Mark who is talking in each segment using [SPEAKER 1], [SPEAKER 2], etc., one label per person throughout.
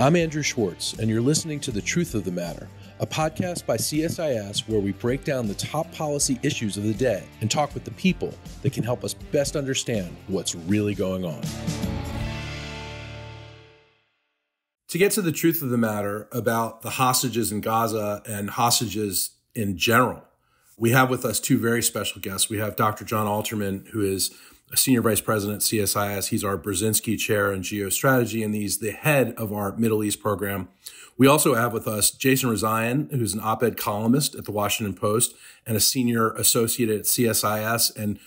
[SPEAKER 1] I'm Andrew Schwartz, and you're listening to The Truth of the Matter, a podcast by CSIS where we break down the top policy issues of the day and talk with the people that can help us best understand what's really going on. To get to the truth of the matter about the hostages in Gaza and hostages in general, we have with us two very special guests. We have Dr. John Alterman, who is a senior vice president at CSIS. He's our Brzezinski chair in geostrategy, and he's the head of our Middle East program. We also have with us Jason Rezaian, who's an op-ed columnist at the Washington Post and a senior associate at CSIS, and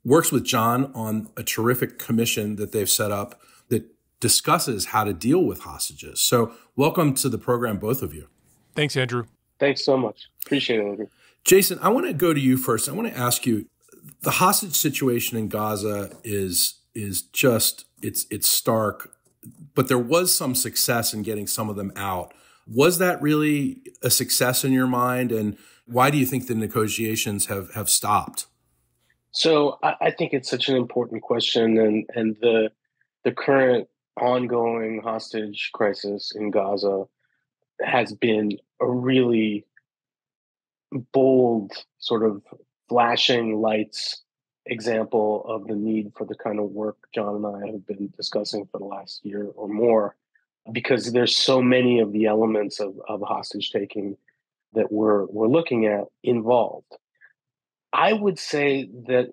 [SPEAKER 1] works with John on a terrific commission that they've set up that discusses how to deal with hostages. So welcome to the program, both of you.
[SPEAKER 2] Thanks, Andrew.
[SPEAKER 3] Thanks so much. Appreciate it, Andrew.
[SPEAKER 1] Jason, I want to go to you first. I want to ask you, the hostage situation in Gaza is just, it's stark, but there was some success in getting some of them out. Was that really a success in your mind? And why do you think the negotiations have stopped?
[SPEAKER 3] So I think it's such an important question, and the current ongoing hostage crisis in Gaza has been a really bold sort of flashing lights example of the need for the kind of work John and I have been discussing for the last year or more, because there's so many of the elements of hostage taking that we're looking at involved. I would say that,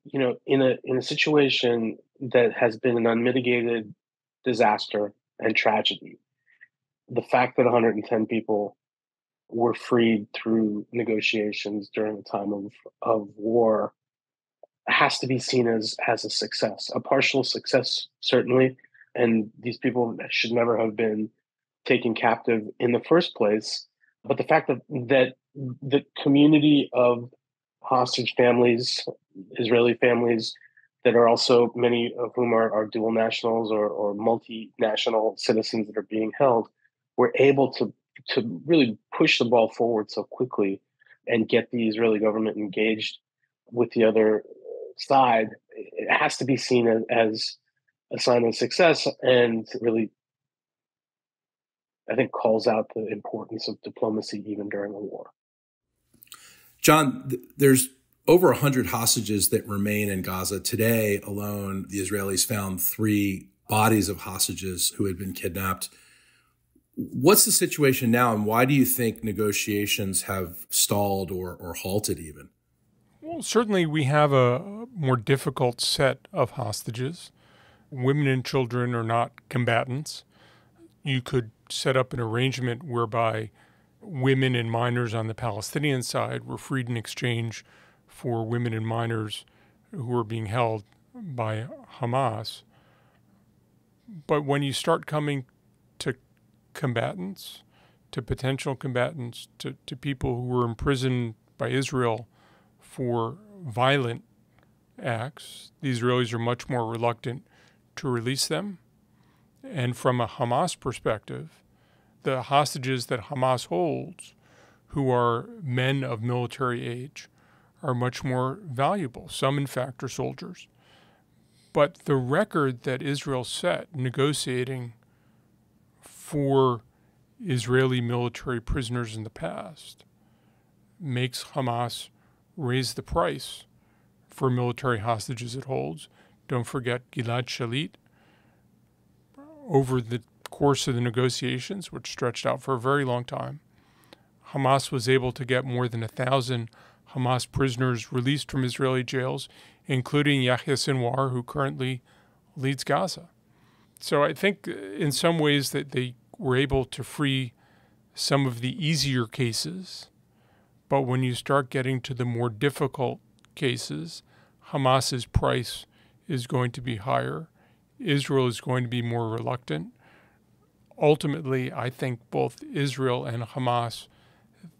[SPEAKER 3] you know, in a situation that has been an unmitigated disaster and tragedy, the fact that 110 people were freed through negotiations during a time of war has to be seen as a success, a partial success, certainly. And these people should never have been taken captive in the first place. But the fact that the community of hostage families, Israeli families, that are also many of whom are dual nationals or multinational citizens that are being held, were able to really push the ball forward so quickly and get the Israeli government engaged with the other side, it has to be seen as a sign of success, and really, I think, calls out the importance of diplomacy even during a war.
[SPEAKER 1] John, there's over 100 hostages that remain in Gaza. Today alone, the Israelis found 3 bodies of hostages who had been kidnapped. What's the situation now, and why do you think negotiations have stalled or halted even?
[SPEAKER 2] Well, certainly we have a more difficult set of hostages. Women and children are not combatants. You could set up an arrangement whereby women and minors on the Palestinian side were freed in exchange for women and minors who were being held by Hamas. But when you start coming to combatants, to potential combatants, to people who were imprisoned by Israel for violent acts, the Israelis are much more reluctant to release them. And from a Hamas perspective, the hostages that Hamas holds, who are men of military age, are much more valuable. Some, in fact, are soldiers. But the record that Israel set negotiating for Israeli military prisoners in the past makes Hamas raise the price for military hostages it holds. Don't forget Gilad Shalit. Over the course of the negotiations, which stretched out for a very long time, Hamas was able to get more than 1,000 Hamas prisoners released from Israeli jails, including Yahya Sinwar, who currently leads Gaza. So I think in some ways that they were able to free some of the easier cases, but when you start getting to the more difficult cases, Hamas's price is going to be higher. Israel is going to be more reluctant. Ultimately, I think both Israel and Hamas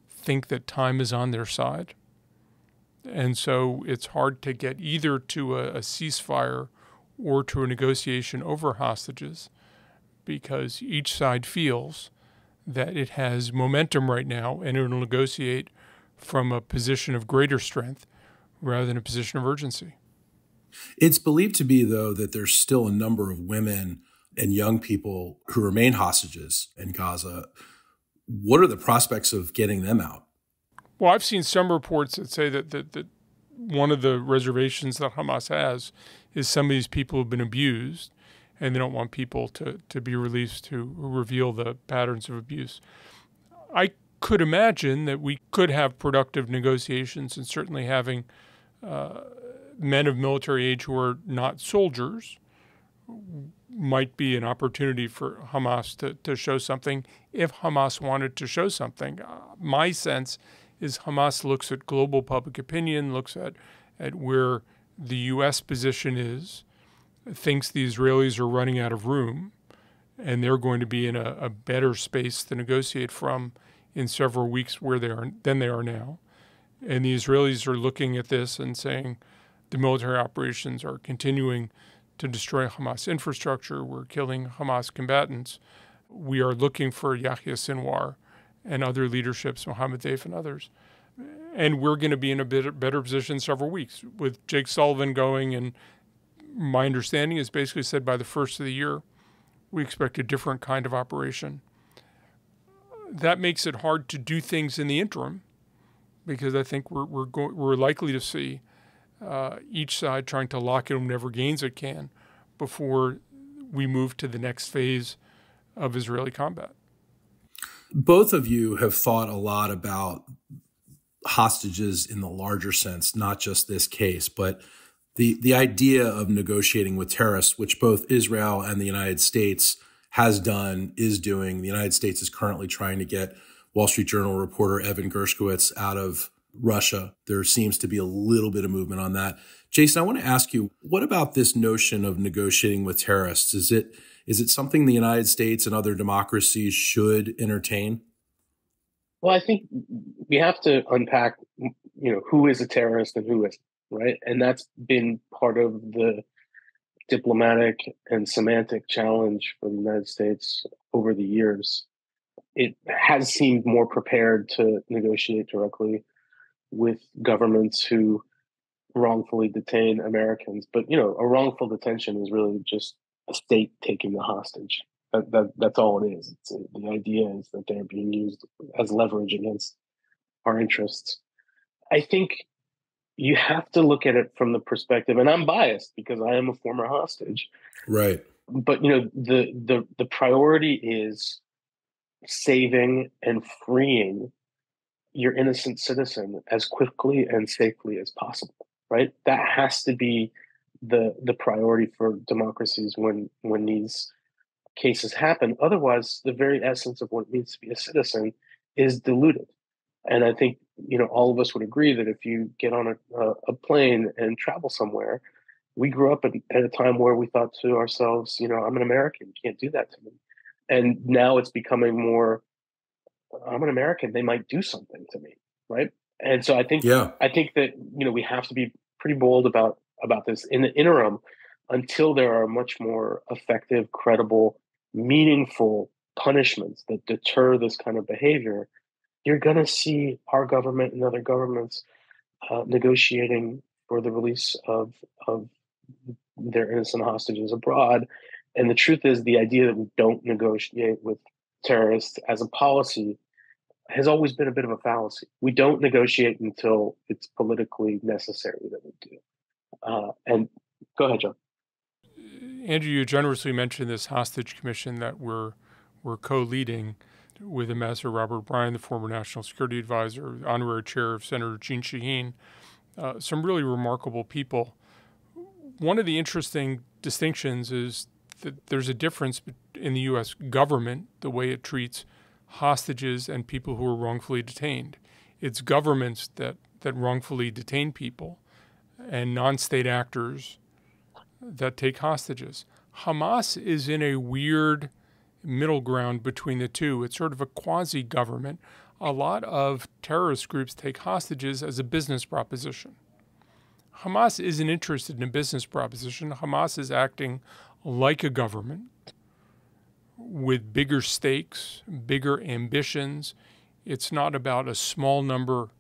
[SPEAKER 2] think that time is on their side. And so it's hard to get either to a ceasefire or to a negotiation over hostages, because each side feels that it has momentum right now and it will negotiate from a position of greater strength rather than a position of urgency.
[SPEAKER 1] It's believed to be, though, that there's still a number of women and young people who remain hostages in Gaza. What are the prospects of getting them out?
[SPEAKER 2] Well, I've seen some reports that say that one of the reservations that Hamas has is some of these people have been abused, and they don't want people to be released to reveal the patterns of abuse. I could imagine that we could have productive negotiations, and certainly having men of military age who are not soldiers might be an opportunity for Hamas to show something if Hamas wanted to show something. My sense is Hamas looks at global public opinion, looks at where the U.S. position is, thinks the Israelis are running out of room, and they're going to be in a better space to negotiate from in several weeks than they are now. And the Israelis are looking at this and saying the military operations are continuing to destroy Hamas infrastructure. We're killing Hamas combatants. We are looking for Yahya Sinwar and other leaderships, Mohammed Deif and others. And we're going to be in a better position in several weeks with Jake Sullivan going. And my understanding is basically said by the first of the year, we expect a different kind of operation. That makes it hard to do things in the interim, because I think we're likely to see each side trying to lock in whatever gains it can before we move to the next phase of Israeli combat.
[SPEAKER 1] Both of you have thought a lot about hostages in the larger sense, not just this case, but the idea of negotiating with terrorists, which both Israel and the United States has done, is doing. The United States is currently trying to get Wall Street Journal reporter Evan Gershkowitz out of Russia. There seems to be a little bit of movement on that. Jason, I want to ask you, what about this notion of negotiating with terrorists? Is it something the United States and other democracies should entertain?
[SPEAKER 3] Well, I think we have to unpack, who is a terrorist and who isn't, right? And that's been part of the diplomatic and semantic challenge for the United States over the years. It has seemed more prepared to negotiate directly with governments who wrongfully detain Americans. But, a wrongful detention is really just a state taking the hostage. That's all it is. The idea is that they're being used as leverage against our interests. I think you have to look at it from the perspective, and I'm biased because I am a former hostage.
[SPEAKER 1] Right.
[SPEAKER 3] But, the priority is saving and freeing your innocent citizen as quickly and safely as possible, right? That has to be the priority for democracies when these cases happen. Otherwise, the very essence of what it means to be a citizen is diluted. And I think, all of us would agree that if you get on a plane and travel somewhere, we grew up at a time where we thought to ourselves, I'm an American, you can't do that to me. And now it's becoming more, I'm an American, they might do something to me, right? And so I think that, we have to be pretty bold about this in the interim until there are much more effective, credible, meaningful punishments that deter this kind of behavior. You're going to see our government and other governments negotiating for the release of their innocent hostages abroad. And the truth is, the idea that we don't negotiate with terrorists as a policy has always been a bit of a fallacy. We don't negotiate until it's politically necessary that we do. And go ahead, John.
[SPEAKER 2] Andrew, you generously mentioned this hostage commission that we're co-leading with Ambassador Robert Bryan, the former national security advisor, honorary chair of Senator Jeanne Shaheen, some really remarkable people. One of the interesting distinctions is that there's a difference in the U.S. government, the way it treats hostages and people who are wrongfully detained. It's governments that wrongfully detain people and non-state actors that take hostages. Hamas is in a weird middle ground between the two. It's sort of a quasi-government. A lot of terrorist groups take hostages as a business proposition. Hamas isn't interested in a business proposition. Hamas is acting like a government with bigger stakes, bigger ambitions. It's not about a small number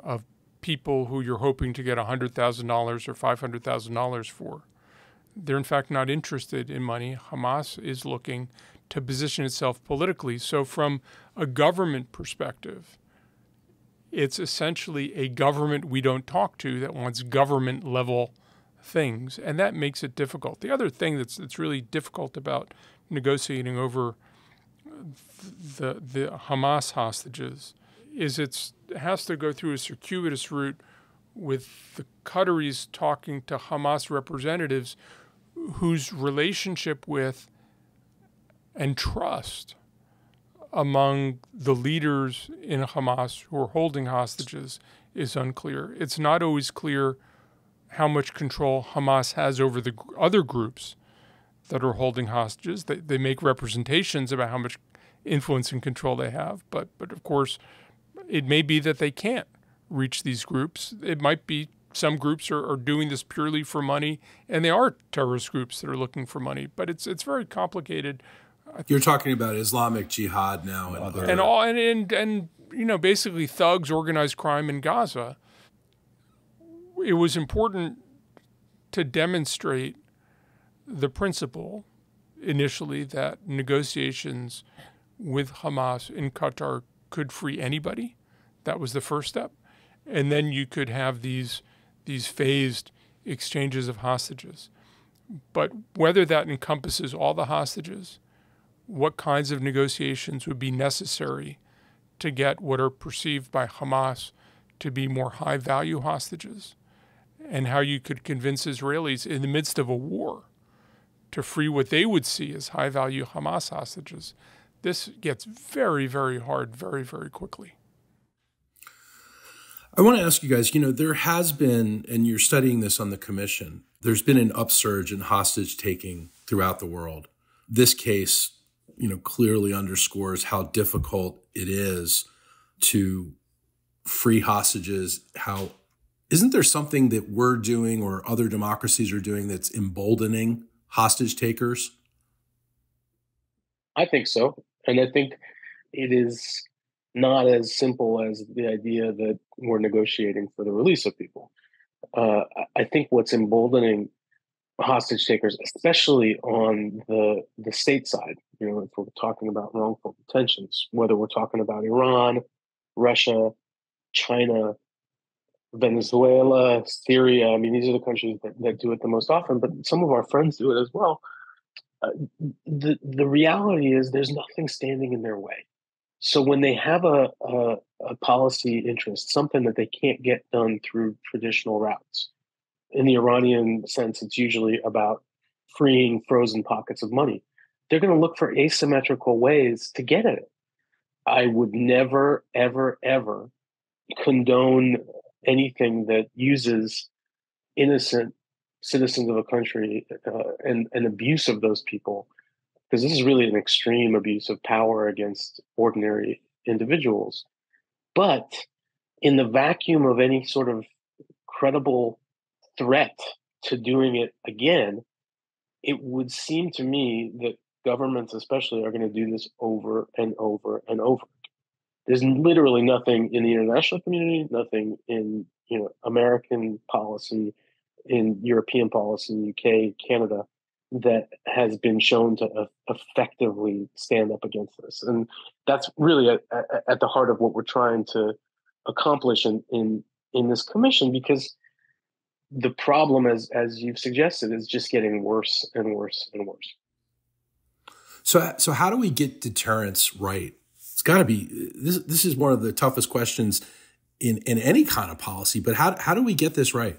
[SPEAKER 2] of people who you're hoping to get $100,000 or $500,000 for. They're in fact not interested in money. Hamas is looking to position itself politically. So from a government perspective, it's essentially a government we don't talk to that wants government level things. And that makes it difficult. The other thing that's really difficult about negotiating over the Hamas hostages is it has to go through a circuitous route with the Qataris talking to Hamas representatives whose relationship with and trust among the leaders in Hamas who are holding hostages is unclear. It's not always clear how much control Hamas has over the other groups that are holding hostages. They make representations about how much influence and control they have, but of course, it may be that they can't reach these groups. It might be some groups are doing this purely for money, and they are terrorist groups that are looking for money. But it's very complicated.
[SPEAKER 1] You're talking about Islamic Jihad now,
[SPEAKER 2] and basically thugs, organized crime in Gaza. It was important to demonstrate the principle initially that negotiations with Hamas in Qatar could free anybody. That was the first step. And then you could have these phased exchanges of hostages. But whether that encompasses all the hostages, what kinds of negotiations would be necessary to get what are perceived by Hamas to be more high-value hostages, and how you could convince Israelis in the midst of a war to free what they would see as high-value Hamas hostages, this gets very, very hard very, very quickly.
[SPEAKER 1] I want to ask you guys, there has been, and you're studying this on the commission, there's been an upsurge in hostage taking throughout the world. This case, clearly underscores how difficult it is to free hostages. Isn't there something that we're doing or other democracies are doing that's emboldening hostage takers?
[SPEAKER 3] I think so. And I think it is not as simple as the idea that we're negotiating for the release of people. I think what's emboldening hostage takers, especially on the state side, if we're talking about wrongful detentions, whether we're talking about Iran, Russia, China, Venezuela, Syria. I mean, these are the countries that do it the most often, but some of our friends do it as well. The reality is there's nothing standing in their way. So when they have a policy interest, something that they can't get done through traditional routes, in the Iranian sense, it's usually about freeing frozen pockets of money. They're going to look for asymmetrical ways to get at it. I would never, ever, ever condone anything that uses innocent citizens of a country and abuse of those people, because this is really an extreme abuse of power against ordinary individuals. But in the vacuum of any sort of credible threat to doing it again, it would seem to me that governments especially are going to do this over and over and over. There's literally nothing in the international community, nothing in American policy, in European policy, UK, Canada, that has been shown to effectively stand up against this. And that's really at the heart of what we're trying to accomplish in this commission, because the problem, as you've suggested, is just getting worse and worse and worse.
[SPEAKER 1] So how do we get deterrence right? It's got to be, this is one of the toughest questions in any kind of policy, but how do we get this right?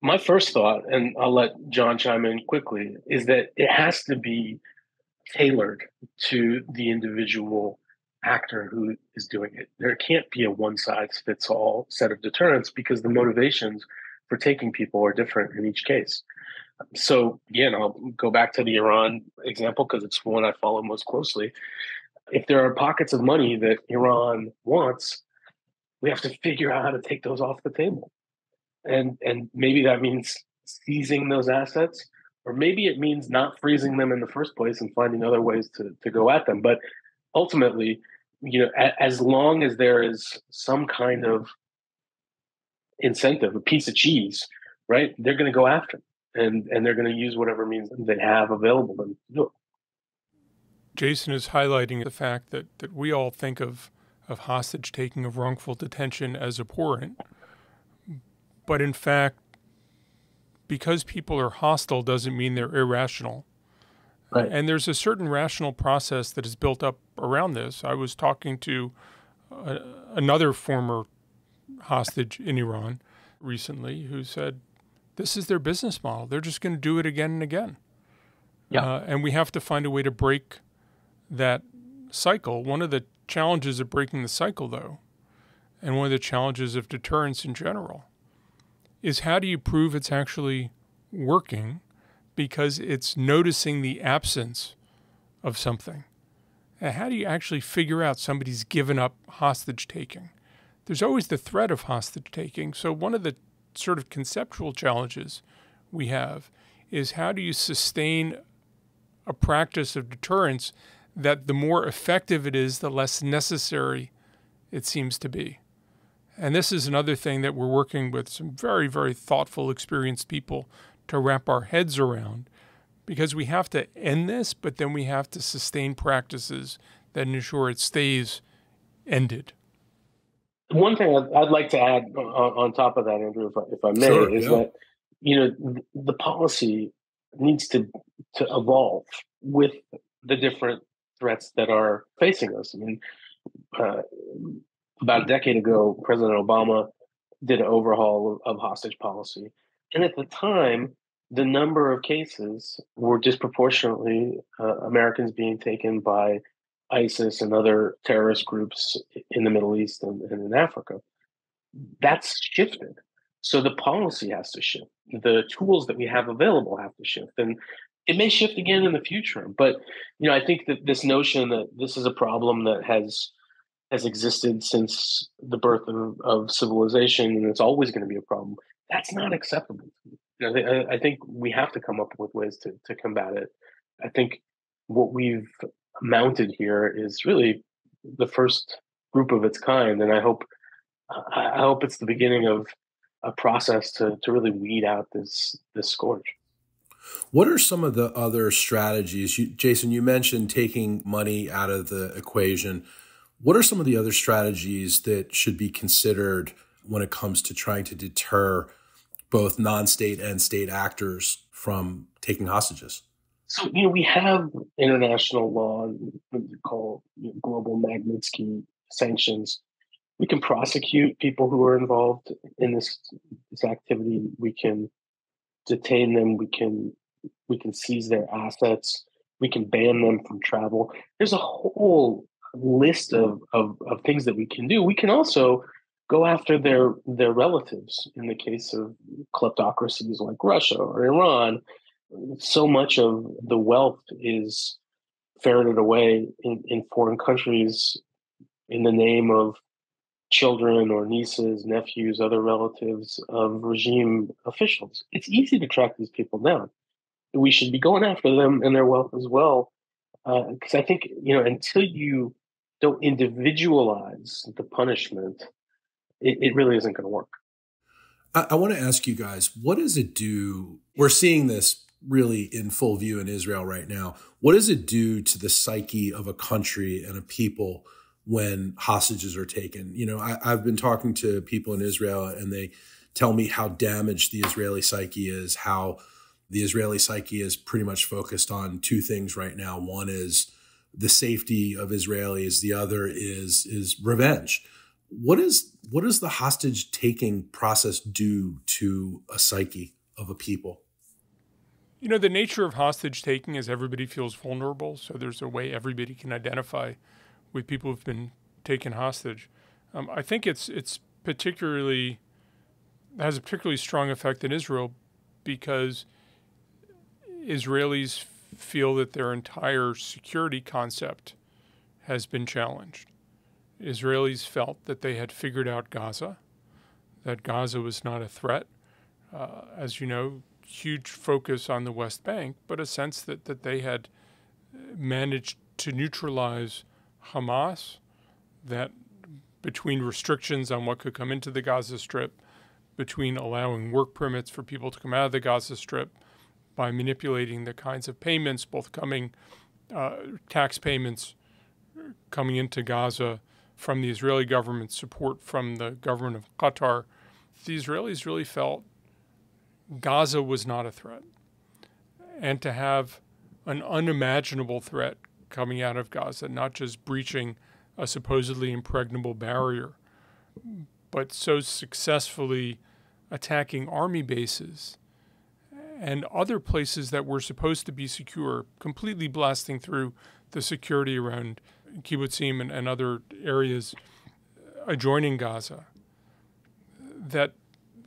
[SPEAKER 3] My first thought, and I'll let John chime in quickly, is that it has to be tailored to the individual actor who is doing it. There can't be a one-size-fits-all set of deterrents, because the motivations for taking people are different in each case. So again, I'll go back to the Iran example because it's one I follow most closely. If there are pockets of money that Iran wants, we have to figure out how to take those off the table. And maybe that means seizing those assets, or maybe it means not freezing them in the first place and finding other ways to go at them. But ultimately, as long as there is some kind of incentive, a piece of cheese, right, they're going to go after it. and they're going to use whatever means they have available to do it.
[SPEAKER 2] Jason is highlighting the fact that we all think of hostage taking, of wrongful detention as abhorrent. But in fact, because people are hostile doesn't mean they're irrational.
[SPEAKER 3] Right.
[SPEAKER 2] And there's a certain rational process that is built up around this. I was talking to another former hostage in Iran recently who said, this is their business model. They're just going to do it again and again.
[SPEAKER 3] Yeah.
[SPEAKER 2] And we have to find a way to break that cycle. One of the challenges of breaking the cycle, though, and one of the challenges of deterrence in general, is how do you prove it's actually working, because it's noticing the absence of something. And how do you actually figure out somebody's given up hostage taking? There's always the threat of hostage taking. So one of the sort of conceptual challenges we have is how do you sustain a practice of deterrence that the more effective it is, the less necessary it seems to be. And this is another thing that we're working with some very, very thoughtful, experienced people to wrap our heads around, because we have to end this, but then we have to sustain practices that ensure it stays ended.
[SPEAKER 3] One thing I'd like to add on top of that, Andrew, if I may,
[SPEAKER 1] Sure,
[SPEAKER 3] is that the policy needs to evolve with the different threats that are facing us. I mean, about a decade ago, President Obama did an overhaul of hostage policy, and at the time, the number of cases were disproportionately Americans being taken by ISIS and other terrorist groups in the Middle East and in Africa. That's shifted. So the policy has to shift. The tools that we have available have to shift. And it may shift again in the future. But I think that this notion that this is a problem that has existed since the birth of civilization and it's always going to be a problem, that's not acceptable. I think we have to come up with ways to combat it. I think what we've mounted here is really the first group of its kind, and I hope it's the beginning of a process to really weed out this scourge.
[SPEAKER 1] What are some of the other strategies? Jason, you mentioned taking money out of the equation. What are some of the other strategies that should be considered when it comes to trying to deter both non-state and state actors from taking hostages?
[SPEAKER 3] So, we have international law we call global Magnitsky sanctions. We can prosecute people who are involved in this activity. We can detain them. We can seize their assets. We can ban them from travel. There's a whole list of things that we can do. We can also go after their relatives in the case of kleptocracies like Russia or Iran. So much of the wealth is ferreted away in foreign countries in the name of children or nieces, nephews, other relatives of regime officials. It's easy to track these people down. We should be going after them and their wealth as well. Because I think, until you don't individualize the punishment, it really isn't going to work.
[SPEAKER 1] I want to ask you guys, what does it do? We're seeing this really in full view in Israel right now. What does it do to the psyche of a country and a people when hostages are taken? I've been talking to people in Israel and they tell me how damaged the Israeli psyche is, how the Israeli psyche is pretty much focused on two things right now. One is the safety of Israelis. The other is revenge. What does the hostage taking process do to a psyche of a people?
[SPEAKER 2] The nature of hostage taking is everybody feels vulnerable. So there's a way everybody can identify with people who've been taken hostage. I think it's particularly has a particularly strong effect in Israel because Israelis feel that their entire security concept has been challenged. Israelis felt that they had figured out Gaza, that Gaza was not a threat. As you know, huge focus on the West Bank, but a sense that they had managed to neutralize Hamas, that between restrictions on what could come into the Gaza Strip, between allowing work permits for people to come out of the Gaza Strip, by manipulating the kinds of payments, both coming, tax payments coming into Gaza from the Israeli government, support from the government of Qatar. The Israelis really felt Gaza was not a threat. And to have an unimaginable threat coming out of Gaza, not just breaching a supposedly impregnable barrier, but so successfully attacking army bases and other places that were supposed to be secure, completely blasting through the security around kibbutzim and other areas adjoining Gaza. That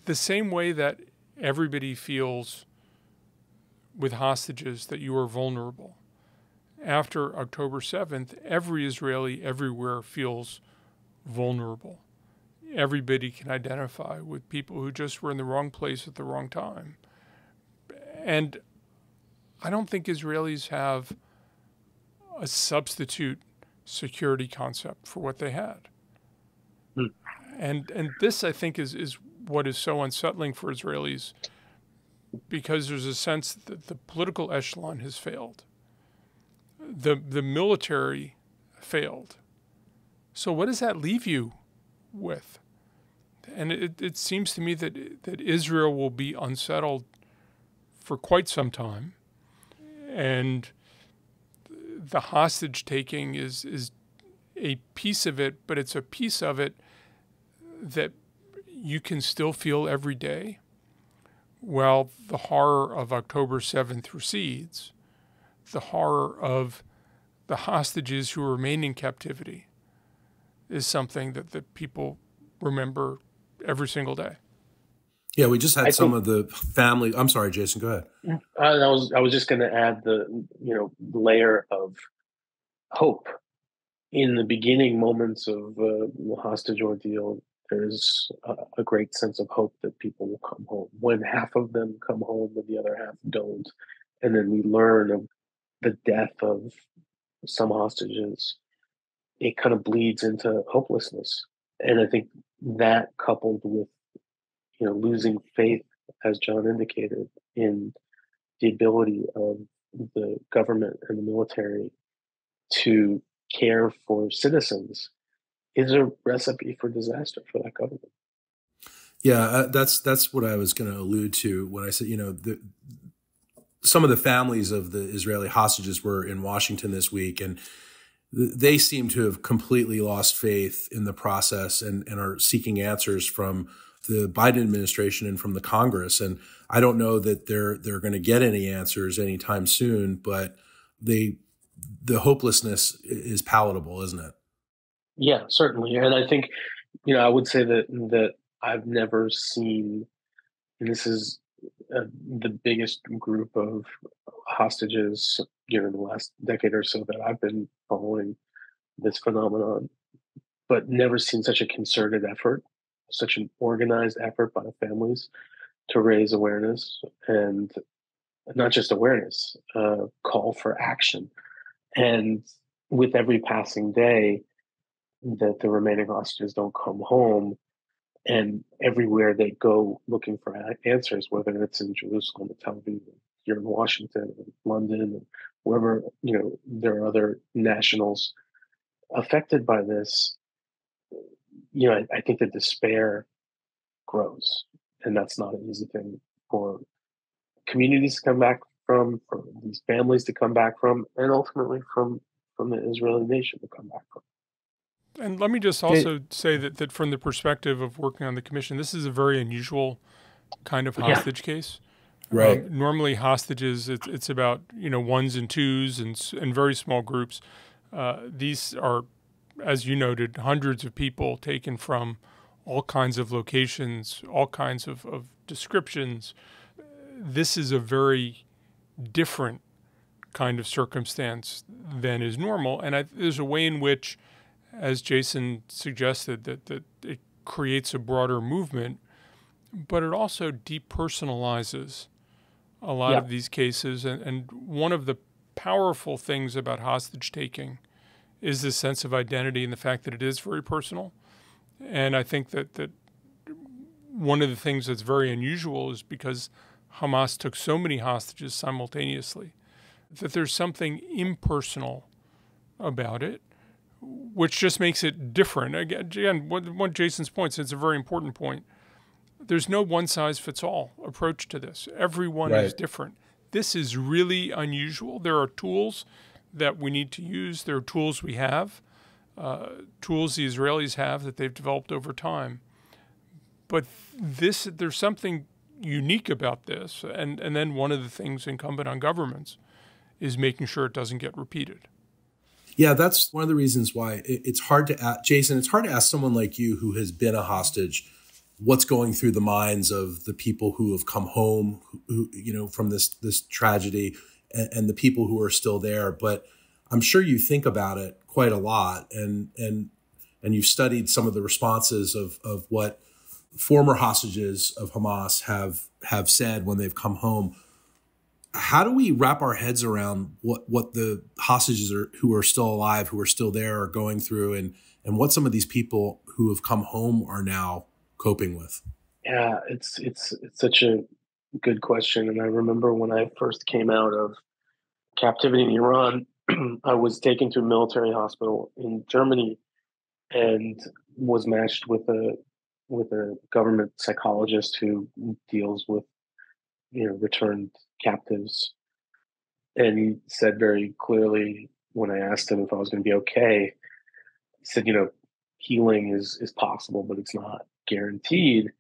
[SPEAKER 2] the same way that everybody feels with hostages that you are vulnerable, after October 7th, every Israeli everywhere feels vulnerable. Everybody can identify with people who just were in the wrong place at the wrong time. And I don't think Israelis have a substitute security concept for what they had. And this, I think, is what is so unsettling for Israelis, because there's a sense that the political echelon has failed. The military failed. So what does that leave you with? And it seems to me that Israel will be unsettled for quite some time. And the hostage taking is a piece of it, but it's a piece of it that you can still feel every day. While the horror of October 7th recedes, the horror of the hostages who remain in captivity is something that people remember every single day.
[SPEAKER 1] Yeah, we just had some of the family. I'm sorry, Jason, go ahead.
[SPEAKER 3] I was just going to add the layer of hope. In the beginning moments of the hostage ordeal, there's a great sense of hope that people will come home. When half of them come home and the other half don't, and then we learn of the death of some hostages, it kind of bleeds into hopelessness. And I think that, coupled with losing faith, as John indicated, in the ability of the government and the military to care for citizens, is a recipe for disaster for that government.
[SPEAKER 1] Yeah, that's what I was going to allude to when I said, some of the families of the Israeli hostages were in Washington this week, and they seem to have completely lost faith in the process and are seeking answers from the Biden administration and from the Congress. And I don't know that they're going to get any answers anytime soon, but the hopelessness is palatable, isn't it?
[SPEAKER 3] Yeah, certainly. And I think, I would say that I've never seen, and this is the biggest group of hostages, in the last decade or so that I've been following this phenomenon, but never seen such a concerted effort, such an organized effort by the families to raise awareness, and not just awareness, call for action. And with every passing day that the remaining hostages don't come home, and everywhere they go looking for answers, whether it's in Jerusalem, or Tel Aviv, here in Washington, and London, and wherever, there are other nationals affected by this, I think the despair grows. And that's not an easy thing for communities to come back from, for these families to come back from, and ultimately from the Israeli nation to come back from.
[SPEAKER 2] And let me just also say that from the perspective of working on the commission, this is a very unusual kind of hostage case.
[SPEAKER 1] Right.
[SPEAKER 2] Normally hostages, it's about, ones and twos and very small groups. These are, as you noted, hundreds of people taken from all kinds of locations, all kinds of descriptions. This is a very different kind of circumstance than is normal. And there's a way in which, as Jason suggested, that it creates a broader movement, but it also depersonalizes a lot of these cases. And one of the powerful things about hostage taking is this sense of identity and the fact that it is very personal. And I think that one of the things that's very unusual is because Hamas took so many hostages simultaneously that there's something impersonal about it, which just makes it different. Again, one Jason's points, it's a very important point. There's no one-size-fits-all approach to this. Everyone is different. This is really unusual. There are tools that we need to use. There are tools we have, tools the Israelis have that they've developed over time. But there's something unique about this. And then one of the things incumbent on governments is making sure it doesn't get repeated.
[SPEAKER 1] Yeah, that's one of the reasons why it's hard to ask, Jason, it's hard to ask someone like you who has been a hostage what's going through the minds of the people who have come home, from this tragedy, and the people who are still there. But I'm sure you think about it quite a lot, and you've studied some of the responses of what former hostages of Hamas have said when they've come home. How do we wrap our heads around what the hostages who are still alive, who are still there, are going through, and what some of these people who have come home are now coping with?
[SPEAKER 3] Yeah, it's such a good question. And I remember when I first came out of captivity in Iran, I was taken to a military hospital in Germany and was matched with a government psychologist who deals with returned captives. And he said very clearly, when I asked him if I was going to be okay, he said, healing is possible, but it's not guaranteed.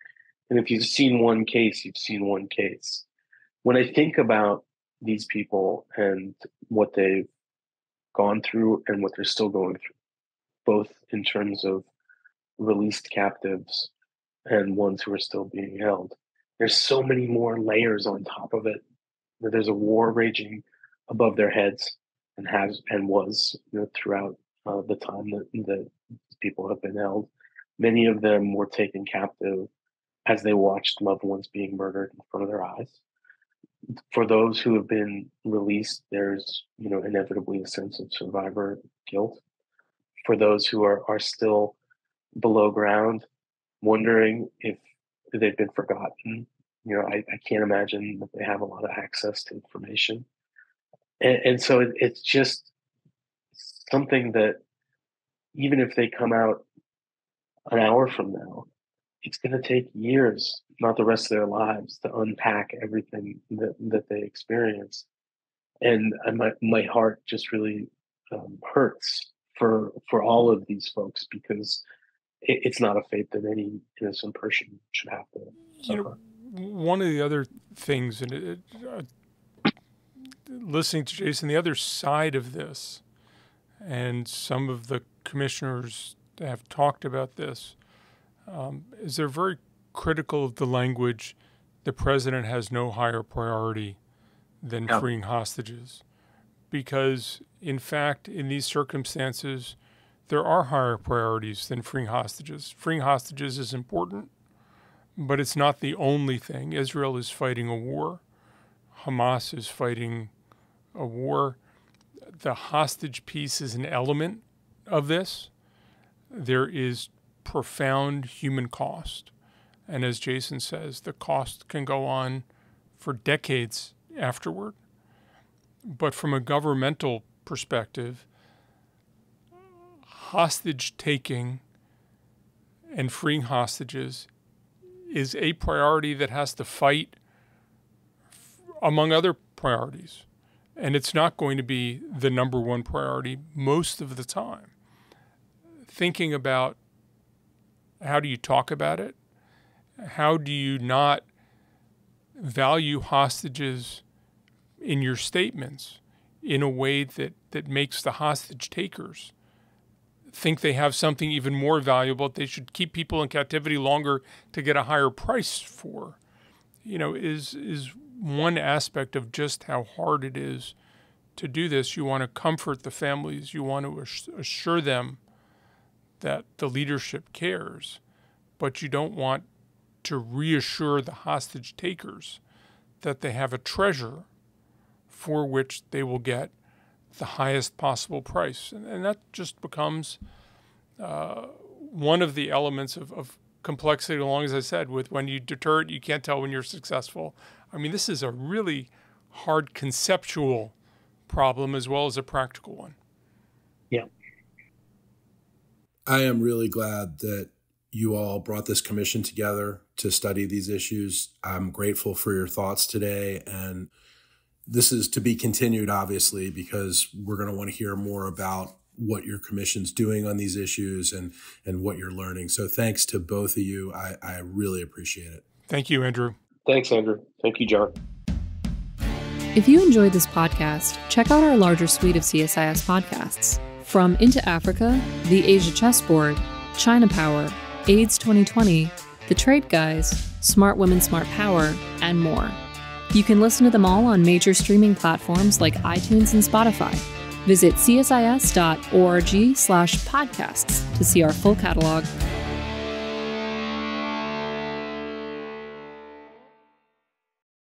[SPEAKER 3] And if you've seen one case, you've seen one case. When I think about these people and what they've gone through and what they're still going through, both in terms of released captives and ones who are still being held, there's so many more layers on top of it. There's a war raging above their heads and was throughout the time that people have been held. Many of them were taken captive as they watched loved ones being murdered in front of their eyes. For those who have been released, there's inevitably a sense of survivor guilt. For those who are still below ground, wondering if they've been forgotten. I can't imagine that they have a lot of access to information. And so it's just something that even if they come out an hour from now, it's going to take years, not the rest of their lives, to unpack everything that they experience. And my heart just really hurts for all of these folks, because it's not a fate that any innocent person should have to suffer.
[SPEAKER 2] One of the other things, and listening to Jason, the other side of this, and some of the commissioners have talked about this, is they're very critical of the language, the president has no higher priority than freeing hostages. Because, in fact, in these circumstances, there are higher priorities than freeing hostages. Freeing hostages is important, but it's not the only thing. Israel is fighting a war. Hamas is fighting a war. The hostage piece is an element of this. There is profound human cost. And as Jason says, the cost can go on for decades afterward. But from a governmental perspective, hostage taking and freeing hostages is a priority that has to fight among other priorities. And it's not going to be the number one priority most of the time. Thinking about how do you talk about it? How do you not value hostages in your statements in a way that makes the hostage takers think they have something even more valuable that they should keep people in captivity longer to get a higher price for, is one aspect of just how hard it is to do this. You want to comfort the families. You want to assure them that the leadership cares, but you don't want to reassure the hostage takers that they have a treasure for which they will get the highest possible price. And that just becomes one of the elements of complexity, along, as I said, with when you deter it, you can't tell when you're successful. I mean, this is a really hard conceptual problem as well as a practical one.
[SPEAKER 3] Yeah.
[SPEAKER 1] I am really glad that you all brought this commission together to study these issues. I'm grateful for your thoughts today. And this is to be continued, obviously, because we're going to want to hear more about what your commission's doing on these issues and what you're learning. So thanks to both of you. I really appreciate it.
[SPEAKER 2] Thank you, Andrew.
[SPEAKER 3] Thanks, Andrew. Thank you, John.
[SPEAKER 4] If you enjoyed this podcast, check out our larger suite of CSIS podcasts. From Into Africa, The Asia Chessboard, China Power, AIDS 2020, The Trade Guys, Smart Women, Smart Power, and more. You can listen to them all on major streaming platforms like iTunes and Spotify. Visit csis.org/podcasts to see our full catalog.